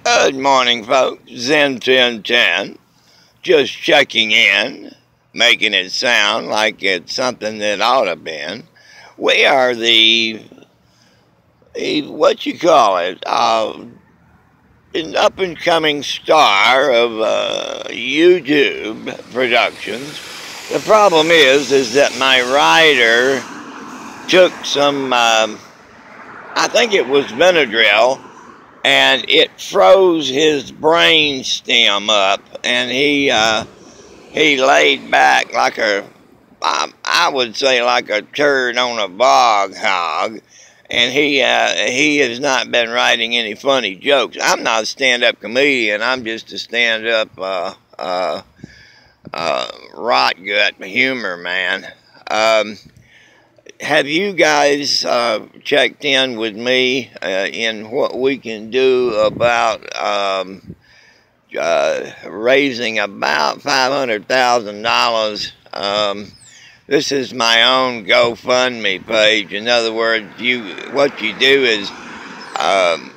Good morning, folks. Zen 1010. Just checking in, making it sound like it's something that ought to have been. We are what you call it, an up and coming star of YouTube productions. The problem is that my writer took some, I think it was Benadryl, and it froze his brain stem up, and he laid back like I would say like a turd on a bog hog, and he has not been writing any funny jokes. I'm not a stand-up comedian. I'm just a stand-up rot gut humor man. Have you guys checked in with me in what we can do about raising about $500,000? This is my own GoFundMe page. In other words, what you do is I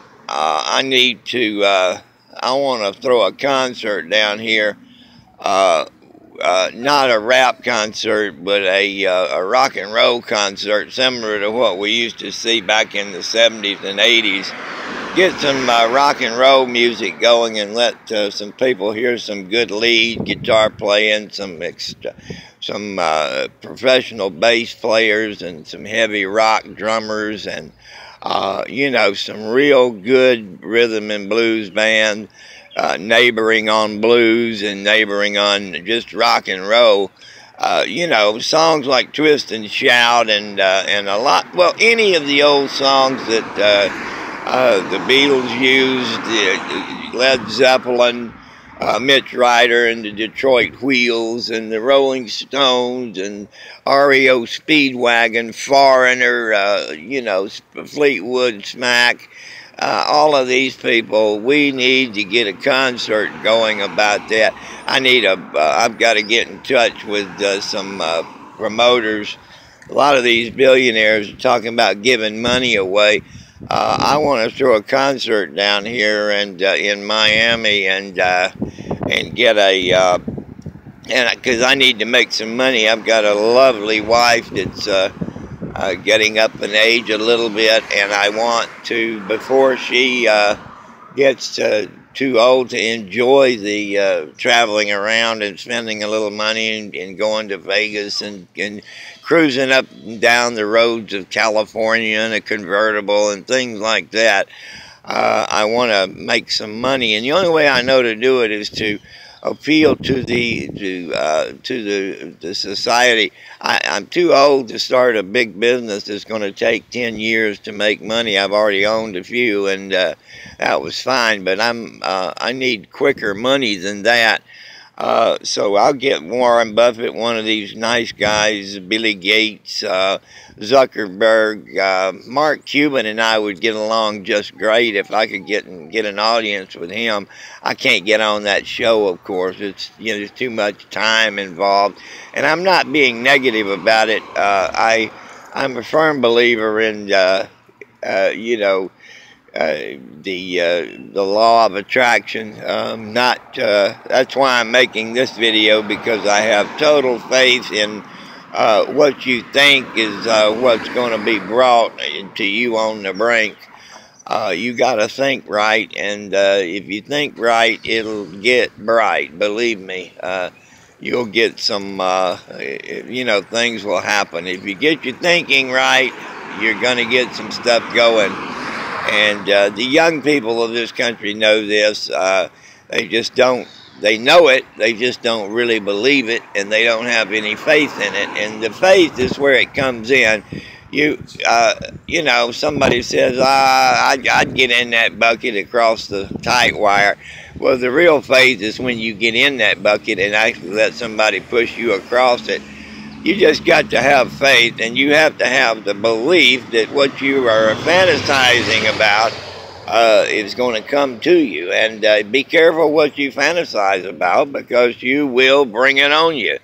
want to throw a concert down here. Not a rap concert, but a rock and roll concert similar to what we used to see back in the 70s and 80s. Get some rock and roll music going and let some people hear some good lead guitar playing, some professional bass players and some heavy rock drummers, and some real good rhythm and blues band. Neighboring on blues and neighboring on just rock and roll. Songs like Twist and Shout and a lot, well, any of the old songs that the Beatles used, Led Zeppelin, Mitch Ryder and the Detroit Wheels and the Rolling Stones and REO Speedwagon, Foreigner, Fleetwood Mac. All of these people, we need to get a concert going about that. I've got to get in touch with some promoters. A lot of these billionaires are talking about giving money away. I want to throw a concert down here and in Miami and get because I need to make some money. I've got a lovely wife that's getting up in age a little bit, and I want to, before she gets too old to enjoy the traveling around and spending a little money and going to Vegas and cruising up and down the roads of California in a convertible and things like that. I want to make some money, and the only way I know to do it is to appeal to the society. I'm too old to start a big business that's going to take 10 years to make money. I've already owned a few, and that was fine. But I need quicker money than that. So I'll get Warren Buffett, one of these nice guys, Billy Gates, Zuckerberg, Mark Cuban, and I would get along just great if I could get an audience with him. I can't get on that show, of course. It's there's too much time involved, and I'm not being negative about it. I'm a firm believer in the law of attraction. That's why I'm making this video, because I have total faith in what you think is what's going to be brought to you on the brink. You got to think right, and if you think right, it'll get bright. Believe me, you'll get some, things will happen. If you get your thinking right, you're going to get some stuff going. And the young people of this country know this. They just don't. They know it. They just don't really believe it, and they don't have any faith in it. And the faith is where it comes in. Somebody says, I'd get in that bucket across the tight wire. Well, the real faith is when you get in that bucket and actually let somebody push you across it. You just got to have faith, and you have to have the belief that what you are fantasizing about is going to come to you. And be careful what you fantasize about, because you will bring it on you.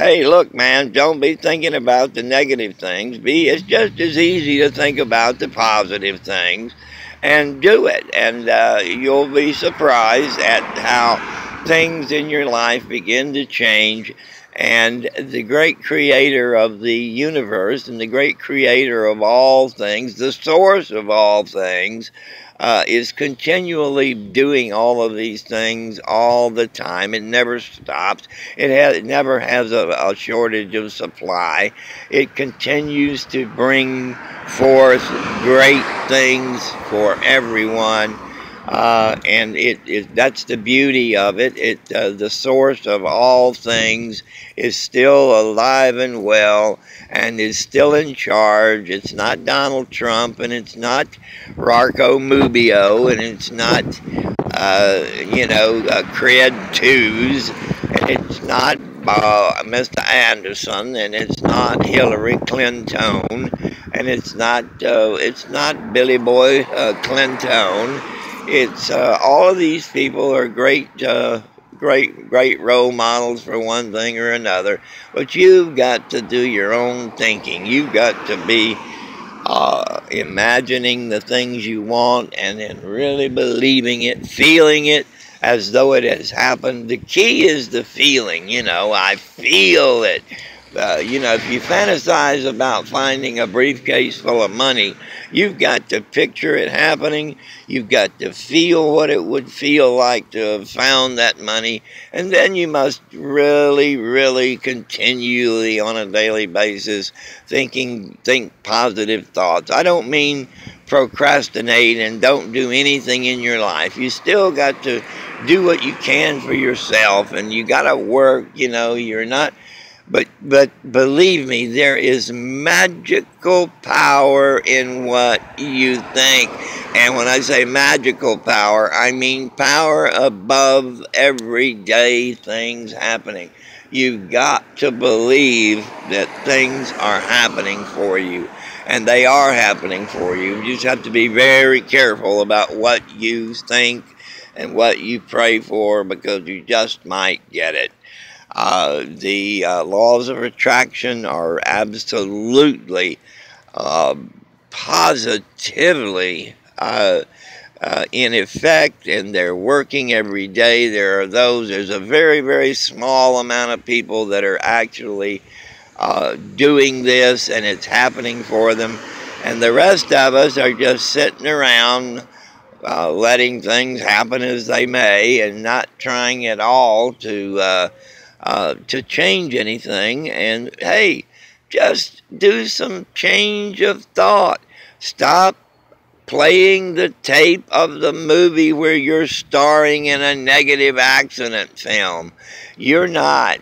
Hey, look, man, don't be thinking about the negative things. It's just as easy to think about the positive things. and do it. And you'll be surprised at how things in your life begin to change. And the great creator of the universe and the great creator of all things, the source of all things, is continually doing all of these things all the time. It never stops. It never has a shortage of supply. It continues to bring forth great things for everyone. And that's the beauty of it. The source of all things is still alive and well and is still in charge. It's not Donald Trump, and it's not Rocco Mubio, and it's not, Cred Twos, and it's not Mr. Anderson, and it's not Hillary Clinton, and it's not Billy Boy Clinton. It's all of these people are great role models for one thing or another. But you've got to do your own thinking. You've got to be imagining the things you want and then really believing it, feeling it as though it has happened. The key is the feeling. I feel it. If you fantasize about finding a briefcase full of money, you've got to picture it happening. You've got to feel what it would feel like to have found that money. And then you must really, really continually on a daily basis think positive thoughts. I don't mean procrastinate and don't do anything in your life. You still got to do what you can for yourself, and you got to work. You're not... But believe me, there is magical power in what you think. And when I say magical power, I mean power above everyday things happening. You've got to believe that things are happening for you. And they are happening for you. You just have to be very careful about what you think and what you pray for, because you just might get it. The laws of attraction are absolutely, positively in effect, and they're working every day. There's a very, very small amount of people that are actually doing this, and it's happening for them. And the rest of us are just sitting around letting things happen as they may and not trying at all to change anything. And hey, just do some change of thought. Stop playing the tape of the movie where you're starring in a negative accident film. You're not.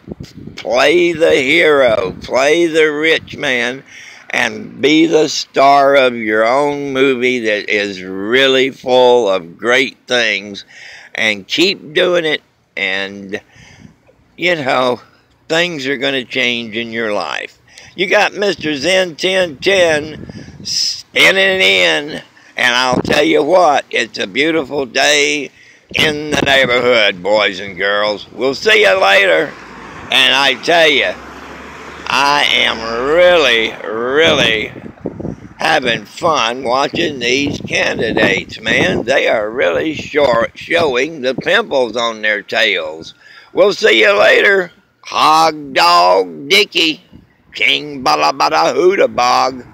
Play the hero. Play the rich man. And be the star of your own movie that is really full of great things. And keep doing it. And things are going to change in your life. You got Mr. Zen 1010 spinning in, and I'll tell you what, it's a beautiful day in the neighborhood, boys and girls. We'll see you later. And I tell you, I am really, really having fun watching these candidates, man. They are really showing the pimples on their tails. We'll see you later. Hog Dog Dickie, King Bada Bada Hooda Bog.